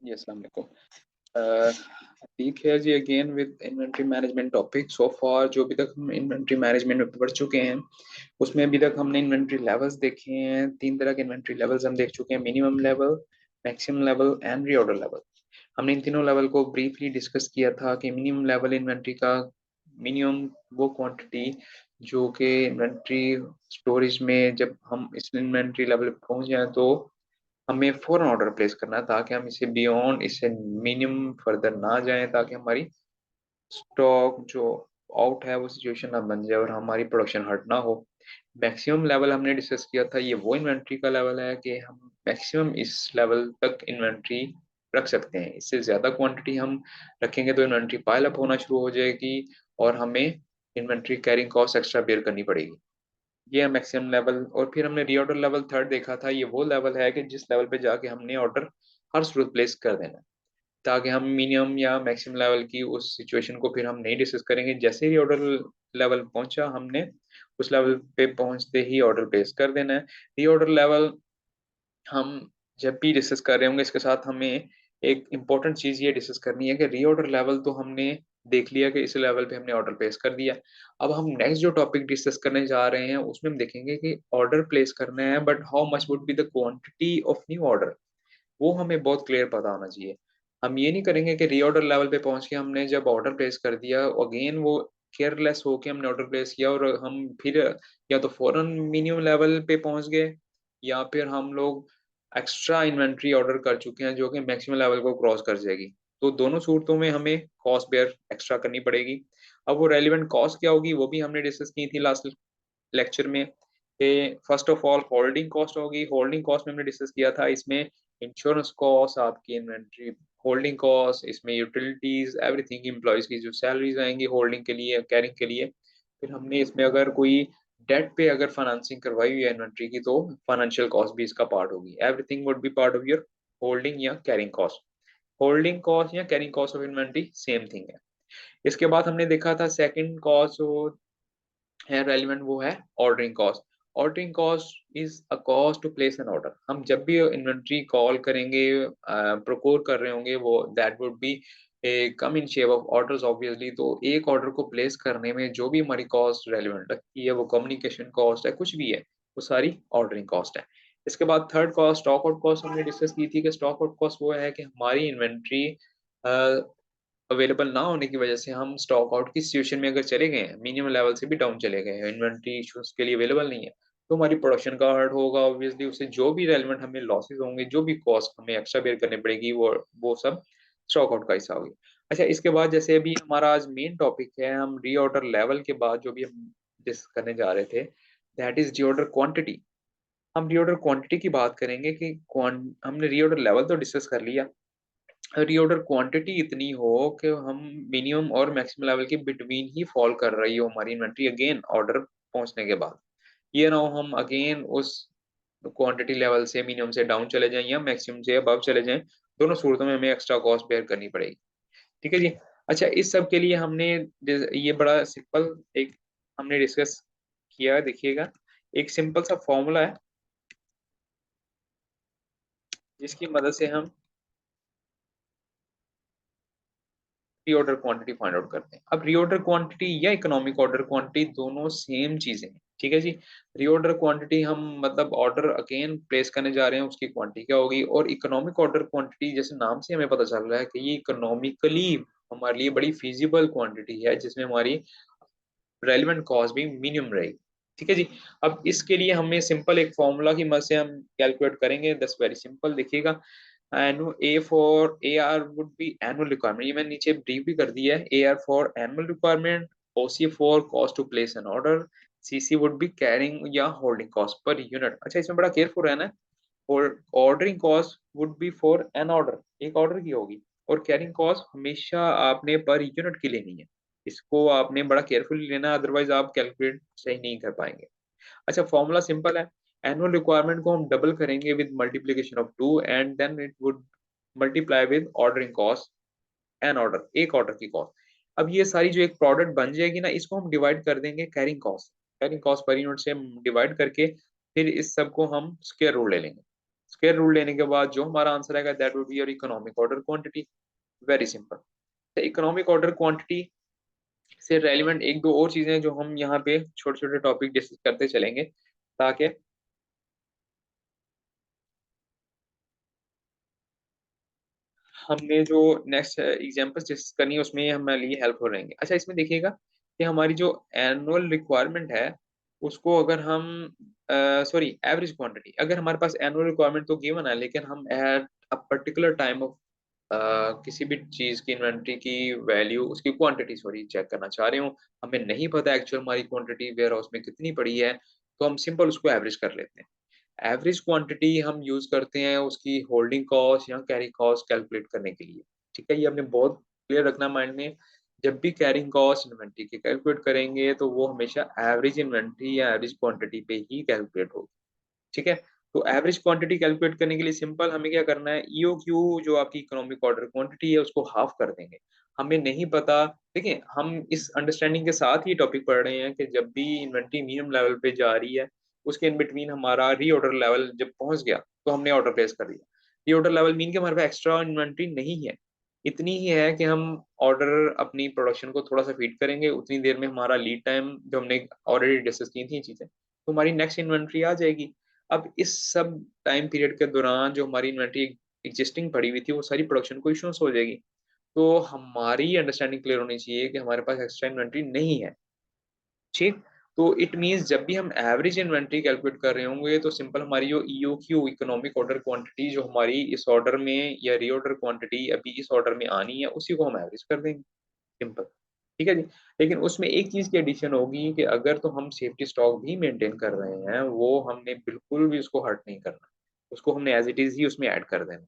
जी, अस्सलाम वालेकुम। ठीक है जी, again with inventory management topic. So far जो अभी तक हम इन्वेंटरी मैनेजमेंट में पढ़ चुके हैं, उसमें अभी तक हमने इन्वेंटरी लेवल्स देखे हैं। 3 तरह के इन्वेंटरी लेवल्स हम देख चुके हैं, minimum level, maximum level and reorder level. हमने इन तीनों लेवल को ब्रीफली डिस्कस किया था कि मिनिमम लेवल इन्वेंटरी का मिनिमम वो क्वांटिटी जो कि इन्वेंटरी स्टोरेज में जब हम इस इन्वेंटरी लेवल पे पहुंच जाएँ तो हमें फ़ौरन ऑर्डर प्लेस करना है, ताकि हम इसे बियॉन्ड इससे मिनिमम फर्दर ना जाएँ, ताकि हमारी स्टॉक जो आउट है वो सिचुएशन ना बन जाए और हमारी प्रोडक्शन हर्ट ना हो। मैक्सिमम लेवल हमने डिस्कस किया था, ये वो इन्वेंटरी का लेवल है कि हम मैक्सिमम इस लेवल तक इन्वेंटरी रख सकते हैं। इससे ज़्यादा क्वांटिटी हम रखेंगे तो इन्वेंटरी पाइल अप होना शुरू हो जाएगी और हमें inventory carrying cost extra bear करनी पड़ेगी। ये है मैक्सिमम लेवल। और फिर हमने रीऑर्डर लेवल थर्ड देखा था। ये वो लेवल है कि जिस लेवल पे जाके हमने ऑर्डर हर सूरत प्लेस कर देना है, ताकि हम मिनिमम या मैक्सिमम लेवल की उस सिचुएशन को फिर हम नहीं डिस्कस करेंगे। जैसे ही ऑर्डर लेवल पहुंचा, हमने उस लेवल पे पहुंचते ही ऑर्डर प्लेस कर देना है। रीऑर्डर लेवल हम जब भी डिस्कस कर रहे होंगे, इसके साथ हमें एक इम्पोर्टेंट चीज़ ये डिस्कस करनी है कि रीऑर्डर लेवल तो हमने देख लिया कि इस लेवल पे हमने ऑर्डर प्लेस कर दिया। अब हम नेक्स्ट जो टॉपिक डिस्कस करने जा रहे हैं, उसमें हम देखेंगे कि ऑर्डर प्लेस करना है, but how much would be the quantity of new order, वो हमें बहुत क्लियर पता होना चाहिए। हम ये नहीं करेंगे कि रीऑर्डर लेवल पे पहुँच के हमने जब ऑर्डर प्लेस कर दिया, अगेन वो केयरलेस होके हमने ऑर्डर प्लेस किया और हम फिर या तो फ़ौरन मिनिमम लेवल पे पहुँच गए, या फिर हम लोग एक्स्ट्रा इन्वेंटरी ऑर्डर कर चुके हैं जो कि मैक्सिमम लेवल को क्रॉस कर जाएगी। तो दोनों सूरतों में हमें कॉस्ट बेयर एक्स्ट्रा करनी पड़ेगी। अब वो रेलेवेंट कॉस्ट क्या होगी, वो भी हमने डिस्कस की थी लास्ट लेक्चर में। First of all holding cost होगी। होल्डिंग कॉस्ट में हमने डिस्कस किया था, इसमें इंश्योरेंस कॉस्ट, आपकी इन्वेंटरी होल्डिंग कॉस्ट, इसमें यूटिलिटीज, एवरीथिंग, एम्प्लॉयज की जो सैलरीज आएंगी होल्डिंग के लिए, कैरिंग के लिए। फिर हमने इसमें अगर कोई डेट पे अगर फाइनेंसिंग करवाई हुई है इन्वेंटरी की, तो फाइनेंशियल कॉस्ट भी इसका पार्ट होगी। Everything would be part of your holding या कैरिंग कॉस्ट। होल्डिंग कॉस्ट या carrying cost of inventory same thing है। इसके बाद हमने देखा था सेकंड कॉस्ट जो है रेलेवेंट, वो है ordering cost. Ordering cost is a cost to place an order. हम जब भी इन्वेंटरी कॉल करेंगे, प्रोक्योर कर रहे होंगे, वो that would B A come in shape of orders obviously. तो एक ऑर्डर को प्लेस करने में जो भी हमारी कॉस्ट रेलेवेंट लगती है, वो कम्युनिकेशन कॉस्ट है, कुछ भी है, वो सारी ऑर्डरिंग कॉस्ट है। इसके बाद third cost stock out cost हमने डिस्कस की थी कि स्टॉक आउट कॉस्ट वो है कि हमारी इन्वेंटरी अवेलेबल ना होने की वजह से हम स्टॉक आउट की सिचुएशन में अगर चले गए हैं, मिनिमम लेवल से भी डाउन चले गए हैं, इन्वेंटरी इश्यूज के लिए अवेलेबल नहीं है, तो हमारी प्रोडक्शन का हर्ट होगा ऑब्वियसली। उससे जो भी रेलेवेंट हमें लॉसेस होंगे, जो भी कॉस्ट हमें एक्स्ट्रा बेयर करनी पड़ेगी, वो सब स्टॉक आउट का हिस्सा होगी। अच्छा, इसके बाद जैसे अभी हमारा आज मेन टॉपिक है, हम रीऑर्डर लेवल के बाद जो भी हम डिस्कस करने जा रहे थे, दैट इज रीऑर्डर क्वांटिटी। हम रीऑर्डर क्वांटिटी की बात करेंगे कि हमने रीऑर्डर लेवल तो डिस्कस कर लिया, रीऑर्डर क्वांटिटी इतनी हो कि हम मिनिमम और मैक्सिमम लेवल के बिटवीन ही फॉल कर रही हो हमारी इन्वेंटरी अगेन ऑर्डर पहुंचने के बाद। ये ना हो हम अगेन उस क्वांटिटी लेवल से मिनिमम से डाउन चले जाएं या मैक्सिमम से अबव चले जाएं। दोनों सूरतों में हमें एक्स्ट्रा कॉस्ट बेयर करनी पड़ेगी। ठीक है जी। अच्छा, इस सब के लिए हमने ये बड़ा सिंपल एक हमने डिस्कस किया है, देखिएगा। एक सिंपल सा फॉर्मूला है जिसकी मदद से हम रीऑर्डर क्वांटिटी फाइंड आउट करते हैं। अब रीऑर्डर क्वांटिटी या इकोनॉमिक ऑर्डर क्वांटिटी दोनों सेम चीजें हैं। ठीक है जी। रीऑर्डर क्वांटिटी हम मतलब ऑर्डर अगेन प्लेस करने जा रहे हैं, उसकी क्वांटिटी क्या होगी। और इकोनॉमिक ऑर्डर क्वांटिटी जैसे नाम से हमें पता चल रहा है कि ये इकोनॉमिकली हमारे लिए बड़ी फीजिबल क्वांटिटी है, जिसमें हमारी रेलिवेंट कॉस्ट भी मिनिमम रहेगी। ठीक है जी। अब इसके लिए हमें सिंपल एक फॉर्मूला की मदद से हम कैलकुलेट करेंगे। दैट्स वेरी सिंपल, देखिएगा। Annual A for A R would be annual requirement, ये मैंने नीचे ब्रीफ भी कर दिया है। A R for annual requirement, O C for cost to place an order, C C would be carrying या होल्डिंग कॉस्ट पर यूनिट। अच्छा, इसमें बड़ा केयरफुल रहना है। और ordering cost would be for an order, एक ऑर्डर की होगी। और कैरिंग कॉस्ट हमेशा आपने पर यूनिट की लेनी है। इसको आपने बड़ा केयरफुली लेना है, अदरवाइज आप कैलकुलेट सही नहीं कर पाएंगे। अच्छा, फॉर्मूला सिंपल है। एनुअल रिक्वायरमेंट को हम डबल करेंगे with multiplication of 2 and then it would multiply with ordering cost, an order, एक ऑर्डर की कॉस्ट। अब ये सारी जो एक प्रोडक्ट बन जाएगी ना, इसको हम डिवाइड कर देंगे carrying cost. Carrying cost per unit से हम डिवाइड करके फिर इस सब को हम स्क्वायर रूट ले लेंगे। स्क्वायर रूल लेने के बाद जो हमारा आंसर आएगा that would be your economic order quantity. Very simple. तो इकोनॉमिक ऑर्डर क्वांटिटी से रेलिवेंट एक दो और चीजें जो हम यहाँ पे छोटे छोटे टॉपिक डिस्कस करते चलेंगे, ताकि हमने जो नेक्स्ट एग्जाम्पल्स डिस्कस करनी है उसमें हमारे लिए हेल्पफुल रहेंगे। अच्छा, इसमें देखिएगा कि हमारी जो एनुअल रिक्वायरमेंट है उसको अगर हम सॉरी एवरेज क्वांटिटी, अगर हमारे पास एनुअल रिक्वायरमेंट तो गिवन है लेकिन हम at a particular time of किसी भी चीज की इन्वेंट्री की वैल्यू, उसकी क्वांटिटी सॉरी चेक करना चाह रहे हो, हमें नहीं पता एक्चुअल हमारी क्वांटिटी वेयर हाउस में कितनी पड़ी है, तो हम सिंपल उसको एवरेज कर लेते हैं। एवरेज क्वांटिटी हम यूज करते हैं उसकी होल्डिंग कॉस्ट या कैरी कॉस्ट कैलकुलेट करने के लिए। ठीक है, ये हमने बहुत क्लियर रखना माइंड में। जब भी कैरिंग कॉस्ट इन्वेंट्री की कैलकुलेट करेंगे तो वो हमेशा एवरेज इन्वेंट्री या एवरेज क्वांटिटी पे ही कैलकुलेट होगी। ठीक है, तो एवरेज क्वांटिटी कैलकुलेट करने के लिए सिंपल हमें क्या करना है, ईओक्यू जो आपकी इकोनॉमिक ऑर्डर क्वांटिटी है उसको हाफ कर देंगे। हमें नहीं पता, देखिए हम इस अंडरस्टैंडिंग के साथ ही टॉपिक पढ़ रहे हैं कि जब भी इन्वेंट्री मिनिमम लेवल पे जा रही है उसके इन बिटवीन हमारा रीऑर्डर लेवल जब पहुंच गया तो हमने ऑर्डर प्लेस कर दिया। रीऑर्डर लेवल मीन के हमारे पास एक्स्ट्रा इन्वेंट्री नहीं है, इतनी ही है कि हम ऑर्डर अपनी प्रोडक्शन को थोड़ा सा फीड करेंगे, उतनी देर में हमारा लीड टाइम जो हमने ऑलरेडी डिस्कस की थी चीजें, तो हमारी नेक्स्ट इन्वेंट्री आ जाएगी। अब इस सब टाइम पीरियड के दौरान जो हमारी इन्वेंट्री एग्जिस्टिंग पड़ी हुई थी वो सारी प्रोडक्शन को इश्यूज हो जाएगी। तो हमारी अंडरस्टैंडिंग क्लियर होनी चाहिए कि हमारे पास एक्स्ट्रा इन्वेंट्री नहीं है। ठीक, तो इट मींस जब भी हम एवरेज इन्वेंट्री कैलकुलेट कर रहे होंगे तो सिंपल हमारी जो ईओक्यू इकोनॉमिक ऑर्डर क्वांटिटी जो हमारी इस ऑर्डर में या रीऑर्डर क्वांटिटी अभी इस ऑर्डर में आनी है उसी को हम एवरेज कर देंगे। सिंपल। ठीक है जी। लेकिन उसमें एक चीज की एडिशन होगी कि अगर तो हम सेफ्टी स्टॉक भी मेंटेन कर रहे हैं वो हमने बिल्कुल भी उसको हर्ट नहीं करना, उसको हमने एज इट इज ही उसमें ऐड कर देना।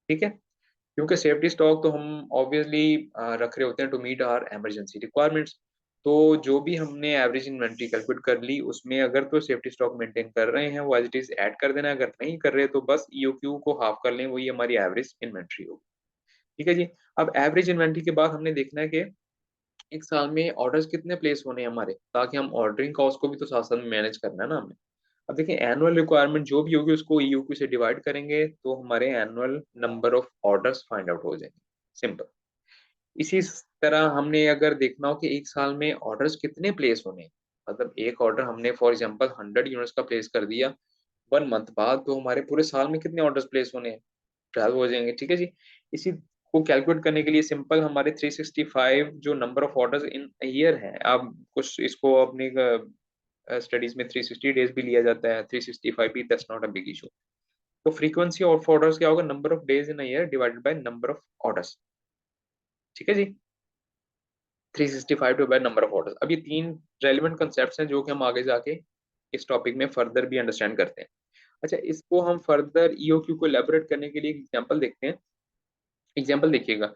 ठीक है, क्योंकि सेफ्टी स्टॉक तो हम ऑब्वियसली रख रहे होते हैं to meet our emergency requirements. तो जो भी हमने एवरेज इन्वेंट्री कैलकुलेट कर ली उसमें अगर तो सेफ्टी स्टॉक मेंटेन कर रहे हैं वो एज इट इज ऐड कर देना है, अगर नहीं कर रहे तो बस ईओक्यू को हाफ कर लें, वही हमारी एवरेज इन्वेंट्री होगी। ठीक है जी। अब एवरेज इन्वेंट्री के बाद हमने देखना है कि एक साल में ऑर्डर्स कितने प्लेस होने हैं हमारे, ताकि हम ऑर्डरिंग कॉस्ट को भी तो साथ साथ में मैनेज करना है ना हमें। अब देखिए एनुअल रिक्वायरमेंट जो भी होगी उसको ईयूक्यू से डिवाइड करेंगे तो हमारे annual number of orders find out हो जाएंगे। सिंपल। इसी तरह हमने अगर देखना हो कि एक साल में ऑर्डर्स कितने प्लेस होने हैं, मतलब एक ऑर्डर हमने फॉर एग्जांपल 100 यूनिट्स का प्लेस कर दिया 1 मंथ बाद, तो हमारे पूरे साल में कितने ऑर्डर्स प्लेस होने हैं, 12 हो जाएंगे। ठीक है जी। इसी को कैलकुलेट करने के लिए सिंपल हमारे 365 जो number of orders in year है, आप कुछ इसको अपनी स्टडीज में 360 डेज भी लिया जाता है, 365 भी, that's not a big issue. तो फ्रीक्वेंसी ऑफ ऑर्डर्स क्या होगा, number of days in a year divided by number of orders. ठीक है जी। 365 divide by number of orders. अब ये तीन रेलिवेंट कंसेप्ट्स हैं जो कि हम आगे जाके इस टॉपिक में फर्दर भी अंडरस्टैंड करते हैं। अच्छा, इसको हम फर्दर ईओक्यू को एलैबोरेट करने के लिए एक एग्जांपल देखते हैं। एग्जांपल देखिएगा।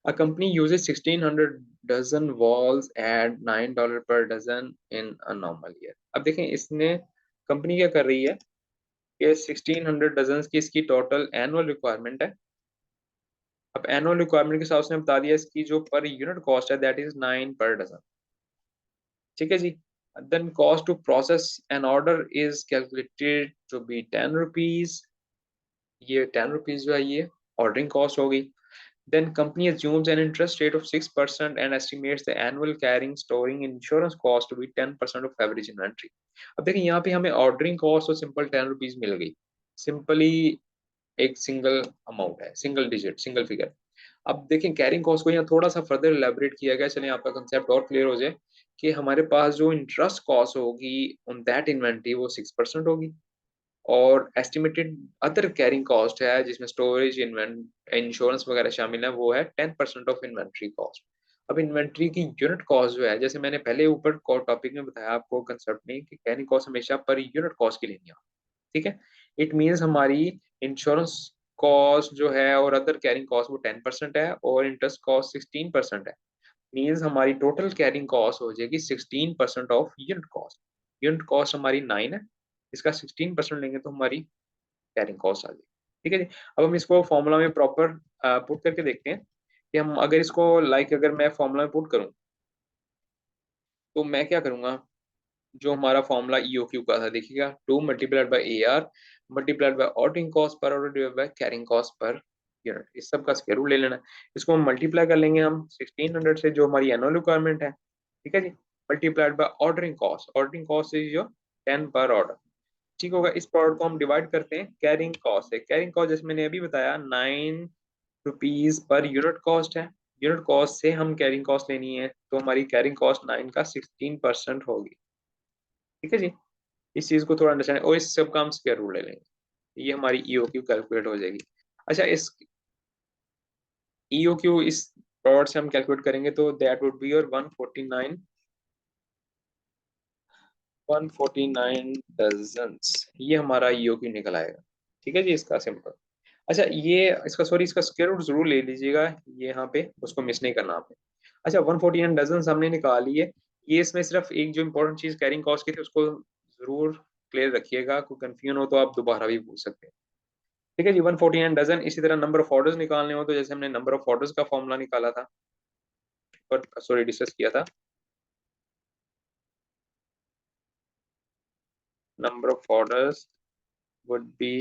A company uses 1600 dozen walls at $9 per dozen in a normal year। अब देखें इसने कंपनी क्या कर रही है कि 1600 डजन की इसकी टोटल एनुअल रिक्वायरमेंट है। अब एनुअल रिक्वायरमेंट के हिसाब से बता दिया इसकी जो पर यूनिट कॉस्ट है दैट इज 9 पर डजन। ठीक है जी। Then cost to process an order is calculated to be 10 rupees. ये 10 रुपीज जो है ये ऑर्डरिंग कॉस्ट होगी। Then company assumes an interest rate of 6% and estimates the annual carrying, storing, insurance cost to be 10% of average inventory। अब देखिए यहाँ पे हमें ऑर्डरिंग कॉस्ट तो सिंपल 10 रुपीज मिल गई, सिंपली एक सिंगल अमाउंट है, सिंगल डिजिट, सिंगल फिगर। अब देखें कैरिंग कॉस्ट को यहाँ थोड़ा सा फर्दर इलेबोरेट किया गया, चलिए आपका कंसेप्ट और क्लियर हो जाए कि हमारे पास जो इंटरेस्ट कॉस्ट होगी ऑन दैट इन्वेंट्री वो 6% होगी, और एस्टिमेटेड अदर कैरिंग कॉस्ट है जिसमें स्टोरेज, इंश्योरेंस वगैरह शामिल है, वो है 10% ऑफ इन्वेंट्री कॉस्ट। अब इन्वेंट्री की यूनिट कॉस्ट जो है, जैसे मैंने पहले ऊपर टॉपिक में बताया आपको कंसेप्ट में कि कैरिंग कॉस्ट हमेशा पर यूनिट कॉस्ट की लेनी है। ठीक है, इट मीन्स हमारी इंश्योरेंस कॉस्ट जो है और अदर कैरिंग कॉस्ट वो 10% है और इंटरेस्ट कॉस्ट 16% है। मीन्स हमारी टोटल कैरिंग कॉस्ट हो जाएगी 16% of unit cost. Unit cost हमारी 9 है, इसका 16% लेंगे तो हमारी कैरिंग कॉस्ट आ जाएगी। ठीक है जी। अब हम इसको फॉर्मूला में प्रॉपर पुट करके देखते हैं कि हम अगर इसको अगर मैं फॉर्मूला में पुट करूं तो मैं क्या करूंगा, जो हमारा फॉर्मूला ईओक्यू का था देखिएगा, 2 multiplied by AR multiplied by ordering cost per order divide by carrying cost per unit, इस सब का स्क्वायर रूट ले लेना है। इसको हम मल्टीप्लाई कर लेंगे हम 1600 से, जो हमारी एनुअल रिक्वायरमेंट है, ठीक है जी, multiplied by ordering cost is your 10 per order, ठीक होगा। इस प्रोडक्ट को हम डिवाइड करते हैं कैरिंग कॉस्ट से। कैरिंग कॉस्ट जैसे मैंने अभी बताया 9 रुपीज पर यूनिट कॉस्ट है। यूनिट कॉस्ट से हम कैरिंग कॉस्ट लेनी है, तो हमारी कैरिंग कॉस्ट 9 का 16% होगी, ठीक है जी। इस चीज को थोड़ा अंडरस्टैंड, और इस सब का हम स्क्वायर रूट ले लेंगे, ये हमारी ईओक्यू कैलकुलेट हो जाएगी। अच्छा, इस ईओक्यू इस प्रोडक्ट से हम कैलकुलेट करेंगे तो that would be your 149 dozens, ये हमारा ईओक्यू निकल आएगा, ठीक है जी, इसका सिंपल। अच्छा, ये इसका सॉरी इसका स्क्वायर रूट जरूर ले लीजिएगा, ये यहाँ पे उसको मिस नहीं करना आपने। अच्छा, 149 डजन हमने निकाल लिए। ये इसमें सिर्फ एक जो इंपॉर्टेंट चीज कैरिंग कॉस्ट की थी उसको जरूर क्लियर रखिएगा, कोई कंफ्यूजन हो तो आप दोबारा भी पूछ सकते हैं, ठीक है जी। 149 डजन। इसी तरह नंबर ऑफ ऑर्डर्स निकालने हो तो जैसे हमने नंबर ऑफ ऑर्डर्स का फॉर्मूला निकाला था, और सॉरी डिस्कस किया था, number of orders would be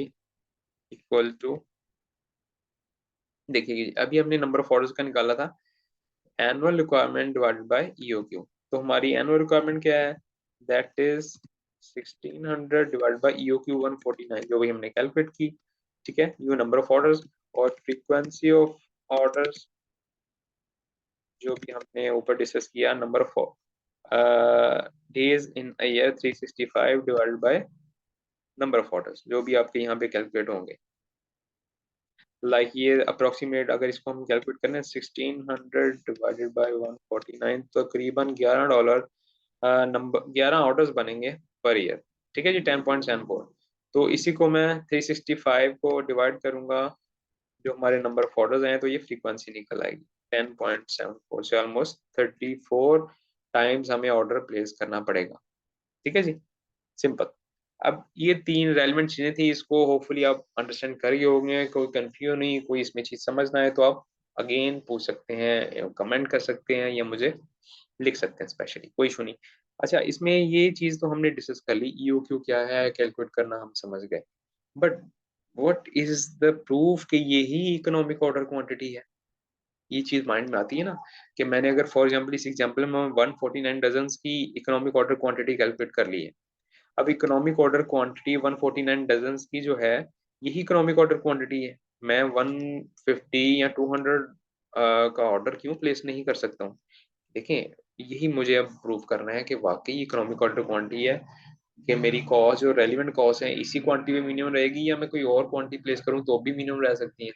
equal to, देखिए अभी हमने नंबर ऑफ ऑर्डर्स का निकाला था annual requirement divided by EOQ. तो हमारी एनुअल रिक्वायरमेंट क्या है, that is 1600 divided by EOQ 149, जो भी हमने कैलकुलेट की, ठीक है। यू नंबर ऑफ ऑर्डर्स, और फ्रीक्वेंसी ऑफ ऑर्डर्स जो भी हमने ऊपर डिस्कस किया, number of days in a year 365 divided by number of orders, जो भी आपके यहाँ पे कैलकुलेट होंगे। लाइक ये अप्रोक्सीमेट अगर इसको हम कैलकुलेट करें 1600 डिवाइडेड बाय 149, तो तकरीबन $11 नंबर 11 ऑर्डर्स बनेंगे पर ईयर, ठीक है जी, 10.74। तो इसी को मैं 365 को डिवाइड करूंगा जो हमारे नंबर ऑफ ऑर्डर्स हैं, तो ये फ्रीक्वेंसी निकल आएगी 10.74 से ऑलमोस्ट 34 टाइम्स हमें ऑर्डर प्लेस करना पड़ेगा, ठीक है जी, सिंपल। अब ये तीन रेलिवेंट चीजें थी, इसको होपफुली आप अंडरस्टैंड कर ही होंगे, कोई कंफ्यूजन नहीं, कोई इसमें चीज समझना है तो आप अगेन पूछ सकते हैं, कमेंट कर सकते हैं, या मुझे लिख सकते हैं स्पेशली, कोई इशू नहीं। अच्छा, इसमें ये चीज तो हमने डिस्कस कर ली, ईओक्यू क्या है कैलकुलेट करना हम समझ गए, but what is the proof कि यही इकोनॉमिक ऑर्डर क्वांटिटी है, ये चीज माइंड में आती है ना, कि मैंने अगर फॉर एग्जांपल इस एग्जांपल में 149 डजन की इकोनॉमिक ऑर्डर क्वांटिटी कैलकुलेट कर ली है। अब इकोनॉमिक ऑर्डर क्वांटिटी 149 डजन की जो है, यही इकोनॉमिक ऑर्डर क्वांटिटी है, मैं 150 या 200 का ऑर्डर क्यों प्लेस नहीं कर सकता हूँ। देखिए, यही मुझे अब प्रूव करना है कि वाकई इकोनॉमिक ऑर्डर क्वांटिटी है, कि मेरी कॉस्ट जो रेलिवेंट कॉस्ट है इसी क्वांटिटी में मिनिमम रहेगी, या मैं कोई और क्वांटिटी प्लेस करूँ तो भी मिनिमम रह सकती है।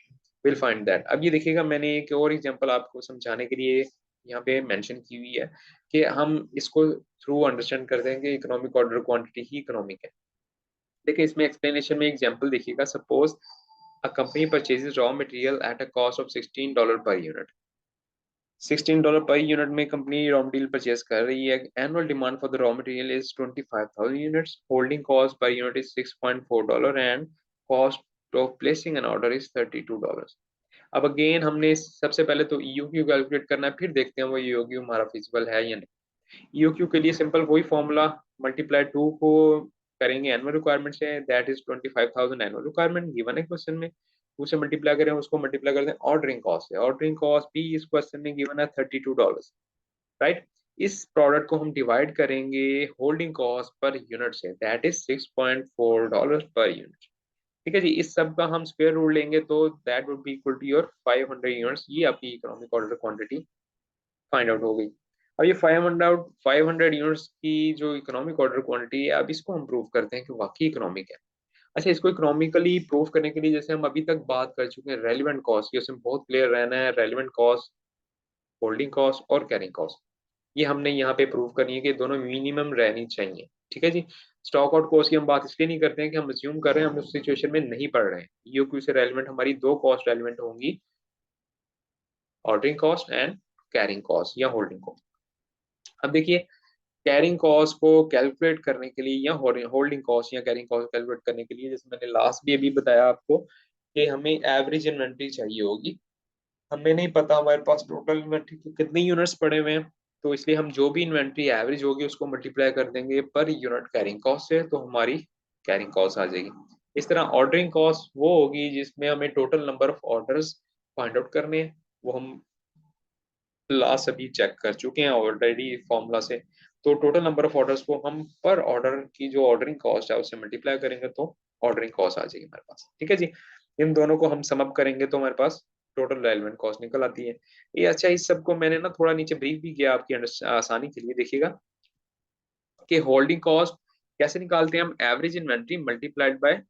Will find that. अब ये देखिएगा, मैंने एक और एग्जांपल आपको समझाने के लिए यहाँ पे मेंशन की हुई है, कि हम इसको थ्रू अंडरस्टैंड करते हैं कि इकोनॉमिक ऑर्डर क्वांटिटी ही इकोनॉमिक है। देखिए, इसमें एक्सप्लेनेशन में एग्जांपल देखिएगा, suppose a company purchases raw material at a cost of $16 per unit. $16 per unit में कंपनी रॉ मटेरियल परचेज कर रही है। Annual demand for the raw material is 25,000 units, holding cost per unit is $6.4 and cost of placing an order is $32। अब again हमने सबसे पहले तो EOQ calculate करना है, फिर देखते हैं वो ईओक्यू हमारा फिजिबल है या नहीं। ईओक्यू के लिए सिंपल वही फॉर्मूला, मल्टीप्लाई 2 को करेंगे एनुअल रिक्वायरमेंट से, that is 25,000 annual requirement given है क्वेश्चन में, उसे मल्टीप्लाई करें, उसको मल्टीप्लाई करते हैं ऑर्डरिंग कॉस्ट से, ऑर्डरिंग कॉस्ट भी इस क्वेश्चन में गिवन है $32, राइट। इस प्रोडक्ट को हम डिवाइड करेंगे होल्डिंग कॉस्ट पर यूनिट से, दैट इज $6.4 पर यूनिट, ठीक है जी। इस सब का हम स्क्वायर रूट लेंगे तो that would be equal to your 500 units, ये आपकी economic order quantity find out हो गई। अब ये 500 यूनिट्स की जो इकोनॉमिक ऑर्डर क्वांटिटी है, अब इसको हम प्रूव करते हैं कि वाकई इकोनॉमिक है। अच्छा, इसको इकोनॉमिकली प्रूव करने के लिए जैसे हम अभी तक बात कर चुके हैं रेलिवेंट कॉस्ट, ये उसमें बहुत क्लियर रहना है, रेलिवेंट कॉस्ट, होल्डिंग कॉस्ट और कैरिंग कॉस्ट, ये हमने यहाँ पे प्रूव करनी है कि दोनों मिनिमम रहनी चाहिए, ठीक है जी। स्टॉक आउट कॉस्ट की हम बात इसलिए नहीं करते हैं कि हम अज्यूम कर रहे हैं, हम उस सिचुएशन में नहीं पढ़ रहे हैं। ईओक्यू से रेलिवेंट हमारी दो कॉस्ट रेलिवेंट होंगी, ordering cost and carrying cost या होल्डिंग कॉस्ट। अब देखिए, कैरिंग कॉस्ट को कैलकुलेट करने के लिए या होल्डिंग कॉस्ट या कैरिंग कॉस्ट कैलकुलेट करने के लिए, जैसे मैंने लास्ट भी अभी बताया आपको, कि हमें एवरेज इन्वेंट्री चाहिए होगी। हमें नहीं पता हमारे पास टोटल इन्वेंट्री के कितने यूनिट्स पड़े हुए हैं, तो इसलिए हम जो भी इन्वेंट्री एवरेज होगी उसको मल्टीप्लाई कर देंगे पर यूनिट कैरिंग कॉस्ट से, तो हमारी कैरिंग कॉस्ट आ जाएगी। इस तरह ऑर्डरिंग कॉस्ट वो होगी जिसमें हमें total number of orders find out करने हैं, वो हम लास्ट अभी चेक कर चुके हैं ऑलरेडी फॉर्मूला से। तो टोटल नंबर ऑफ ऑर्डर्स को हम पर ऑर्डर की जो ऑर्डरिंग कॉस्ट है उससे मल्टीप्लाई करेंगे तो ऑर्डरिंग कॉस्ट आ जाएगी हमारे पास। ठीक है जी, इन दोनों को हम सम अप करेंगे तो हमारे पास टोटल रेलेवेंट कॉस्ट निकल आती है। ये अच्छा, इस सबको मैंने ना थोड़ा नीचे ब्रीफ भी किया आपकी आसानी के लिए। देखिएगा कि होल्डिंग कॉस्ट कैसे निकालते हैं हम, average inventory multiplied by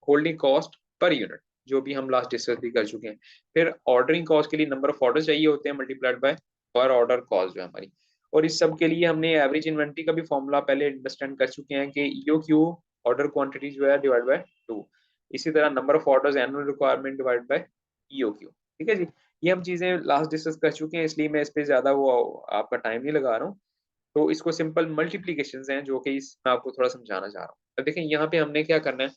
holding cost per unit, जो भी हम लास्ट डिस्कस भी कर चुके हैं। फिर ऑर्डरिंग कॉस्ट के लिए नंबर ऑफ ऑर्डर चाहिए होते हैं मल्टीप्लाइड बाय पर ऑर्डर कॉस्ट जो है हमारी। और इस सब के लिए हमने एवरेज इन्वेंट्री का भी फॉर्मूला पहले अंडरस्टैंड कर चुके हैं कि ईओ क्यू ऑर्डर क्वांटिटी जो है डिवाइड बाय 2। इसी तरह number of orders annual requirement divide by EO Q. ठीक है जी, ये हम चीजें लास्ट डिस्कस कर चुके हैं, इसलिए मैं इस पे ज्यादा वो आपका टाइम नहीं लगा रहा हूँ। तो इसको सिंपल मल्टीप्लीकेशन हैं जो कि इस मैं आपको थोड़ा समझाना चाह रहा हूँ। अब देखें यहाँ पे हमने क्या करना है,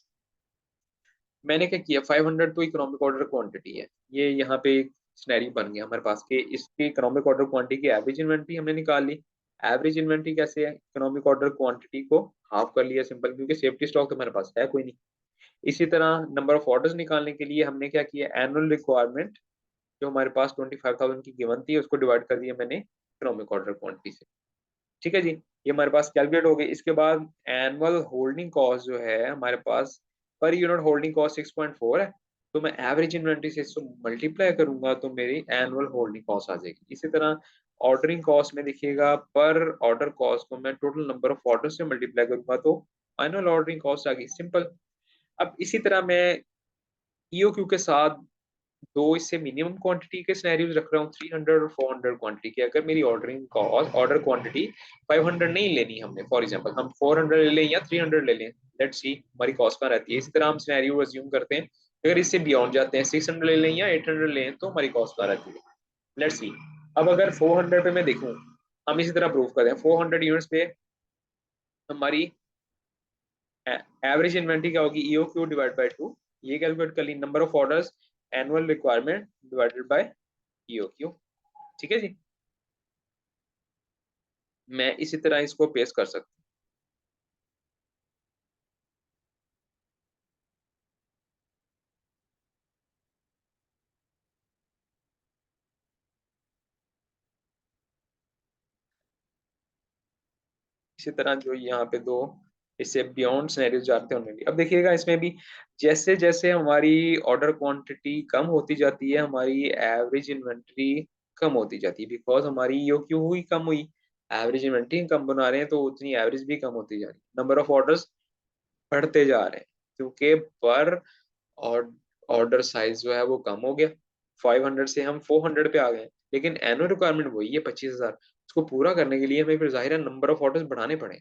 मैंने क्या किया, 500 तो इकोनॉमिक ऑर्डर क्वांटिटी है, ये यहाँ पे एक सिनेरियो बन गया हमारे पास कि इसकी इकोनॉमिक ऑर्डर क्वांटिटी की एवरेज इन्वेंट्री हमने निकाल ली। एवरेज इन्वेंट्री कैसे है, इकोनॉमिक ऑर्डर क्वांटिटी को हाफ कर लिया सिंपल, क्योंकि सेफ्टी स्टॉक तो हमारे पास है कोई नहीं। इसी तरह नंबर ऑफ ऑर्डर्स निकालने के लिए हमने क्या किया, एनुअल रिक्वायरमेंट जो हमारे पास 25,000 की गिवन थी उसको डिवाइड कर दिया मैंने इकोनॉमिक ऑर्डर क्वांटिटी से। ठीक है जी, ये हमारे पास कैलकुलेट हो गई। इसके बाद एनुअल होल्डिंग कॉस्ट जो है हमारे पास, पर यूनिट होल्डिंग कॉस्ट 6.4 है, तो मैं एवरेज इन्वेंट्री से इसको मल्टीप्लाई करूंगा तो मेरी एनुअल होल्डिंग कॉस्ट आ जाएगी। इसी तरह ऑर्डरिंग कॉस्ट में देखिएगा, पर ऑर्डर कॉस्ट को मैं टोटल नंबर ऑफ ऑर्डर से मल्टीप्लाई करूंगा तो एनुअल ऑर्डरिंग कॉस्ट आ गई, सिंपल। अब इसी तरह मैं ईओक्यू के साथ दो इससे मिनिमम क्वांटिटी के सिनेरियोज रख रहा हूँ, 300 और 400 क्वांटिटी के। अगर मेरी ऑर्डरिंग कॉस्ट ऑर्डर क्वांटिटी 500 नहीं लेनी हमने, फॉर एग्जांपल हम 400 ले लें या 300 ले लें, लेट्स सी हमारी कॉस्ट कहाँ रहती है। इसी तरह हम सिनेरियो अज्यूम करते हैं अगर इससे बियॉन्ड जाते हैं, 600 ले लें या 800 ले लें, तो हमारी कॉस्ट कहाँ रहती है, लेट्स सी। अब अगर 400 पे मैं देखूँ, हम इसी तरह प्रूव करते हैं, 400 यूनिट्स पे हमारी एवरेज इन्वेंट्री क्या होगी, ईओ क्यू डिवाइड बाई 2, ये कैलकुलेट कर ली। Number of orders annual requirement divided by EO Q. ठीक है जी, मैं इसी तरह इसको पेश कर सकता हूँ। इसी तरह जो यहाँ पे दो इससे बियॉन्ड सिनेरियो जाते हैं उनमें भी। अब देखिएगा इसमें भी जैसे जैसे हमारी ऑर्डर क्वांटिटी कम होती जाती है हमारी एवरेज इन्वेंट्री कम होती जाती है, बिकॉज हमारी यो क्यों हुई, कम हुई, एवरेज इन्वेंट्री कम बना रहे हैं तो उतनी एवरेज भी कम होती जा रही है, नंबर ऑफ ऑर्डर्स बढ़ते जा रहे हैं, क्योंकि पर और ऑर्डर साइज जो है वो कम हो गया, 500 से हम 400 पे आ गए, लेकिन एनुअल रिक्वायरमेंट वही है 25,000। उसको पूरा करने के लिए हमें फिर जाहिर है नंबर ऑफ ऑर्डर्स बढ़ाने पड़े।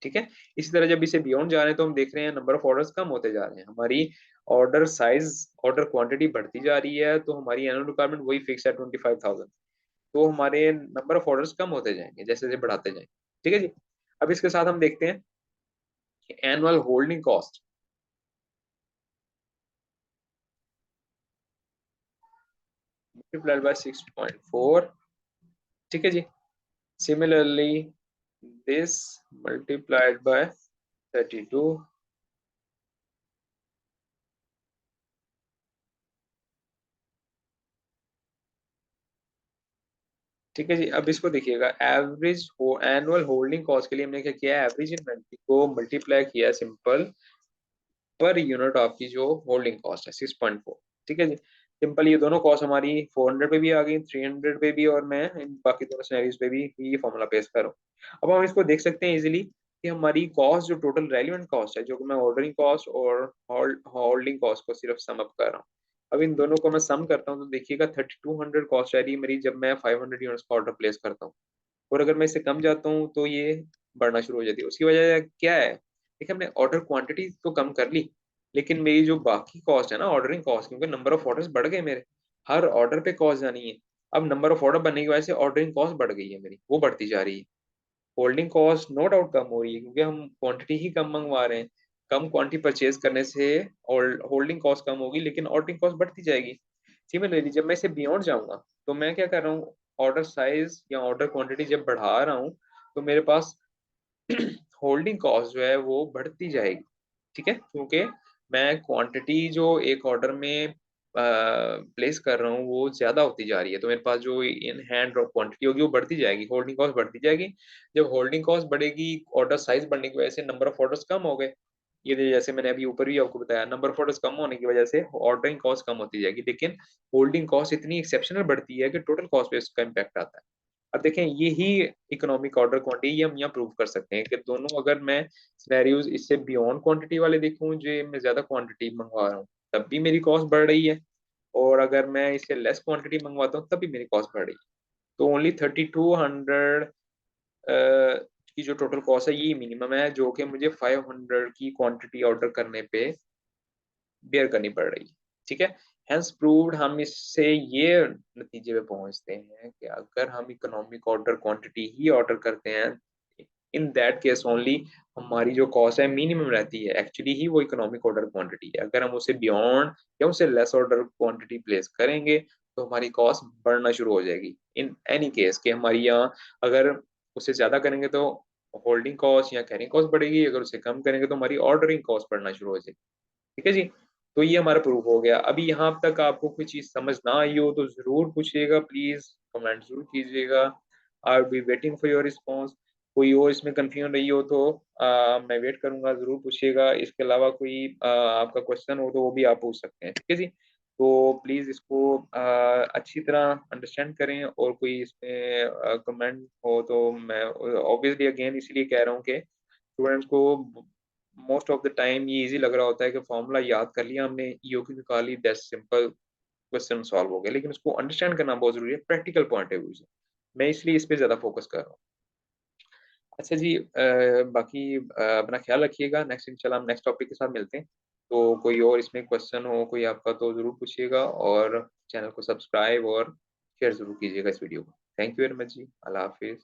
ठीक है, इसी तरह जब इसे बियॉन्ड जा रहे हैं तो हम देख रहे हैं नंबर ऑफ ऑर्डर्स कम होते जा रहे हैं, हमारी ऑर्डर साइज ऑर्डर क्वांटिटी बढ़ती जा रही है, तो हमारी एनुअल रिक्वायरमेंट वही फिक्स है 25,000, तो हमारे नंबर ऑफ ऑर्डर्स कम होते जाएंगे जैसे जैसे बढ़ाते जाएंगे। ठीक है जी, अब इसके साथ हम देखते हैं कि annual holding cost multiplied by 6.4। ठीक है जी, सिमिलरली दिस मल्टीप्लाइड बाय 32। ठीक है जी, अब इसको देखिएगा, एवरेज हो एनुअल होल्डिंग कॉस्ट के लिए हमने क्या किया, एवरेज इन्वेंट्री को मल्टीप्लाई किया सिंपल पर यूनिट आपकी जो होल्डिंग कॉस्ट है 6.4। ठीक है जी, सिंपल ये दोनों कॉस्ट हमारी 400 पे भी आ गई, 300 पे भी, और मैं इन बाकी दोनों सिनेरियोज पे भी ये फॉर्मूला पेश कर रहा हूँ। अब हम इसको देख सकते हैं इजीली कि हमारी कॉस्ट जो टोटल रेलिवेंट कॉस्ट है, जो कि मैं ऑर्डरिंग कॉस्ट और होल्डिंग कॉस्ट को सिर्फ सम अप कर रहा हूँ। अब इन दोनों को मैं सम करता हूँ तो देखिएगा 3200 कॉस्ट आ रही है मेरी जब मैं 500 यूनिट्स का ऑर्डर प्लेस करता हूँ, और अगर मैं इससे कम जाता हूँ तो ये बढ़ना शुरू हो जाती है। उसकी वजह क्या है, देखिए हमने ऑर्डर क्वांटिटी तो कम कर ली, लेकिन मेरी जो बाकी कॉस्ट है ना ऑर्डरिंग कॉस्ट, क्योंकि नंबर ऑफ ऑर्डर्स बढ़ गए मेरे, हर ऑर्डर पे कॉस्ट जानी है। अब नंबर ऑफ ऑर्डर बढ़ने की वजह से ऑर्डरिंग कॉस्ट बढ़ गई है मेरी, वो बढ़ती जा रही है। होल्डिंग कॉस्ट नो डाउट कम हो रही है क्योंकि हम क्वांटिटी ही कम मंगवा रहे हैं, कम क्वांटिटी परचेज करने से होल्डिंग कॉस्ट कम होगी लेकिन ऑर्डरिंग कॉस्ट बढ़ती जाएगी। सिमिलरली जब मैं इसे बियॉन्ड जाऊंगा तो मैं क्या कर रहा हूँ, ऑर्डर साइज या ऑर्डर क्वांटिटी जब बढ़ा रहा हूँ, तो मेरे पास होल्डिंग कॉस्ट जो है वो बढ़ती जाएगी, ठीक है? क्योंकि मैं क्वांटिटी जो एक ऑर्डर में प्लेस कर रहा हूँ वो ज़्यादा होती जा रही है, तो मेरे पास जो इन हैंड क्वांटिटी होगी वो बढ़ती जाएगी, होल्डिंग कॉस्ट बढ़ती जाएगी। जब होल्डिंग कॉस्ट बढ़ेगी, ऑर्डर साइज़ बढ़ने की वजह से नंबर ऑफ ऑर्डर्स कम हो गए। ये जैसे मैंने अभी ऊपर भी आपको बताया, नंबर ऑफ ऑर्डर्स कम होने की वजह से ऑर्डरिंग कॉस्ट कम होती जाएगी, लेकिन होल्डिंग कॉस्ट इतनी एक्सेप्शनल बढ़ती है कि टोटल कॉस्ट पे इसका इम्पैक्ट आता है। अब देखें यही इकोनॉमिक ऑर्डर क्वांटिटी ये हम यहाँ प्रूव कर सकते हैं कि दोनों अगर मैं सिनेरियोज इससे बियॉन्ड क्वांटिटी वाले देखूं जो मैं ज्यादा क्वांटिटी मंगवा रहा हूँ तब भी मेरी कॉस्ट बढ़ रही है, और अगर मैं इससे लेस क्वांटिटी मंगवाता हूँ तब भी मेरी कॉस्ट बढ़ रही है। तो ओनली 3200 की जो टोटल कॉस्ट है ये मिनिमम है जो कि मुझे 500 की क्वांटिटी ऑर्डर करने पे बेयर करनी पड़ रही है, ठीक है? हेंस प्रूव्ड हम इससे ये नतीजे पे पहुंचते हैं कि अगर हम इकोनॉमिक ऑर्डर क्वांटिटी ही ऑर्डर करते हैं, इन दैट केस ओनली हमारी जो कॉस्ट है मिनिमम रहती है, एक्चुअली ही वो इकोनॉमिक ऑर्डर क्वांटिटी है। अगर हम उसे बियॉन्ड या उससे लेस ऑर्डर क्वांटिटी प्लेस करेंगे तो हमारी कॉस्ट बढ़ना शुरू हो जाएगी। इन एनी केस कि हमारी यहाँ अगर उससे ज्यादा करेंगे तो होल्डिंग कॉस्ट या कैरिंग कॉस्ट बढ़ेगी, अगर उसे कम करेंगे तो हमारी ऑर्डरिंग कॉस्ट बढ़ना शुरू हो जाएगी, ठीक है जी? तो ये हमारा प्रूफ हो गया। अभी यहाँ तक आपको कोई चीज़ समझ ना आई हो तो ज़रूर पूछिएगा, प्लीज़ कमेंट ज़रूर कीजिएगा। I will be waiting for your response. कोई और इसमें कन्फ्यूजन रही हो तो मैं वेट करूँगा, ज़रूर पूछिएगा। इसके अलावा कोई आपका क्वेश्चन हो तो वो भी आप पूछ सकते हैं, ठीक है जी? तो प्लीज़ इसको अच्छी तरह अंडरस्टैंड करें, और कोई इसमें कमेंट हो तो मैं ऑब्वियसली अगेन इसलिए कह रहा हूँ कि स्टूडेंट्स को मोस्ट ऑफ द टाइम ये इजी लग रहा होता है कि फॉर्मूला याद कर लिया हमने, ईओक्यू निकाली, दैट्स सिंपल, क्वेश्चन सॉल्व हो गया। लेकिन उसको अंडरस्टैंड करना बहुत ज़रूरी है प्रैक्टिकल पॉइंट ऑफ व्यू से। मैं इसलिए इस पे ज़्यादा फोकस कर रहा हूँ। अच्छा जी, बाकी अपना ख्याल रखिएगा। नेक्स्ट इंशाल्लाह हम नेक्स्ट टॉपिक के साथ मिलते हैं। तो कोई और इसमें क्वेश्चन हो कोई आपका तो ज़रूर पूछिएगा, और चैनल को सब्सक्राइब और शेयर ज़रूर कीजिएगा इस वीडियो को। थैंक यू वेरी मच जी। अल्लाह हाफ़िज़।